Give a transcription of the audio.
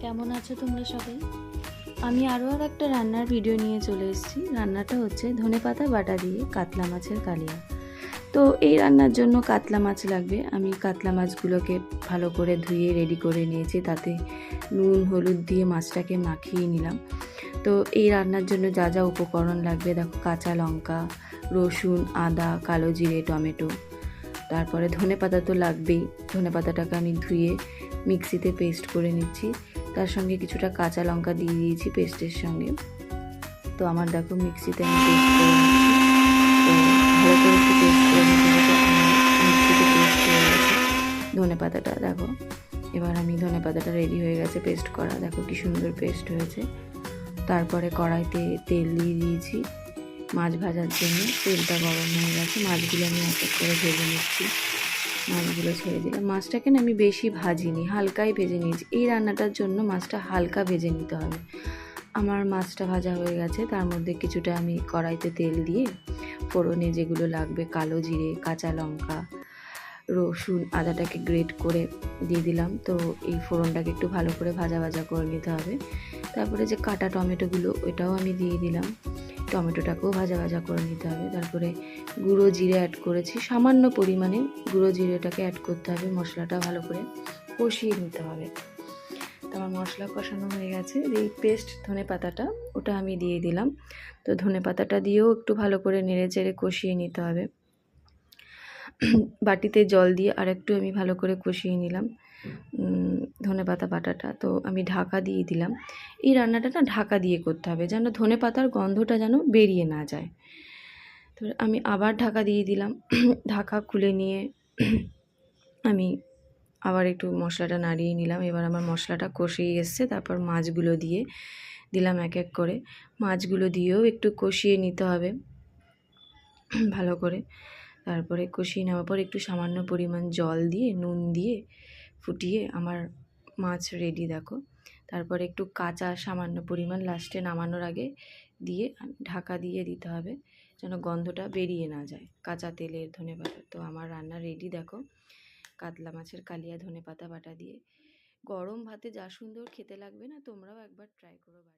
কেমন আছো তোমরা সবাই? আমি আরও একটা রান্নার ভিডিও নিয়ে চলে এসেছি। রান্নাটা হচ্ছে ধনেপাতা বাটা দিয়ে কাতলা মাছের কালিয়া। তো এই রান্নার জন্য কাতলা মাছ লাগবে। আমি কাতলা মাছগুলোকে ভালো করে ধুয়ে রেডি করে নিয়েছি, তাতে নুন হলুদ দিয়ে মাছটাকে মাখিয়ে নিলাম। তো এই রান্নার জন্য যা যা উপকরণ লাগবে দেখো, কাঁচা লঙ্কা, রসুন, আদা, কালো জিরে, টমেটো, তারপরে ধনেপাতা তো লাগবেই। ধনেপাতাটাকে আমি ধুয়ে মিক্সিতে পেস্ট করে নিচ্ছি, তার সঙ্গে কিছুটা কাঁচা লঙ্কা দিয়ে দিয়েছি পেস্টের সঙ্গে। তো আমার দেখো মিক্সিতে আমি পেস্ট করে নিচ্ছি। তো ভালো করে একটু পেস্ট করে নিতে হবে। মিক্সিতে পেস্ট হয়ে গেছে ধনেপাতাটা, দেখো এবার আমি ধনেপাতাটা রেডি হয়ে গেছে পেস্ট করা, দেখো কি সুন্দর পেস্ট হয়েছে। তারপরে কড়াইতে তেল দিয়ে দিয়েছি মাছ ভাজার জন্য। তেলটা গরম হয়ে গেছে, মাছগুলো আমি এক এক করে ভেজে নিচ্ছি। মাছগুলো ছেড়ে দিলাম। মাছটাকে না আমি বেশি ভাজিনি, হালকাই ভেজে নিয়েছি। এই রান্নাটার জন্য মাছটা হালকা ভেজে নিতে হবে। আমার মাছটা ভাজা হয়ে গেছে, তার মধ্যে কিছুটা আমি কড়াইতে তেল দিয়ে ফোড়নে যেগুলো লাগবে, কালো জিরে, কাঁচা লঙ্কা, রসুন, আদাটাকে গ্রেট করে দিয়ে দিলাম। তো এই ফোড়নটাকে একটু ভালো করে ভাজা ভাজা করে নিতে হবে। তারপরে যে কাটা টমেটোগুলো ওটাও আমি দিয়ে দিলাম, টমেটোটাকেও ভাজা ভাজা করে নিতে হবে। তারপরে গুঁড়ো জিরে অ্যাড করেছি, সামান্য পরিমাণে গুঁড়ো জিরেটাকে অ্যাড করতে হবে। মশলাটা ভালো করে কষিয়ে নিতে হবে। তো আমার মশলা কষানো হয়ে গেছে। এই পেস্ট ধনে পাতাটা ওটা আমি দিয়ে দিলাম। তো ধনে পাতাটা দিয়েও একটু ভালো করে নেড়ে চেড়ে কষিয়ে নিতে হবে। বাটিতে জল দিয়ে আর একটু আমি ভালো করে কষিয়ে নিলাম ধনেপাতা বাটাটা। তো আমি ঢাকা দিয়ে দিলাম। এই রান্নাটা না ঢাকা দিয়ে করতে হবে, যেন ধনেপাতার গন্ধটা যেন বেরিয়ে না যায়। তো আমি আবার ঢাকা দিয়ে দিলাম। ঢাকা খুলে নিয়ে আমি আবার একটু মশলাটা নাড়িয়ে নিলাম। এবার আমার মশলাটা কষিয়ে এসছে। তারপর মাছগুলো দিয়ে দিলাম এক এক করে। মাছগুলো দিয়েও একটু কষিয়ে নিতে হবে ভালো করে। তারপরে কষিয়ে নেওয়ার পর একটু সামান্য পরিমাণ জল দিয়ে নুন দিয়ে ফুটিয়ে আমার মাছ রেডি দেখো। তারপরে একটু কাঁচা সামান্য পরিমাণ লাস্টে নামানোর আগে দিয়ে ঢাকা দিয়ে দিতে হবে, যেন গন্ধটা বেরিয়ে না যায় কাঁচা তেলের ধনেপাতা। তো আমার রান্না রেডি দেখো, কাতলা মাছের কালিয়া ধনেপাতা বাটা দিয়ে। গরম ভাতে যা সুন্দর খেতে লাগবে না, তোমরাও একবার ট্রাই করো বাড়ি।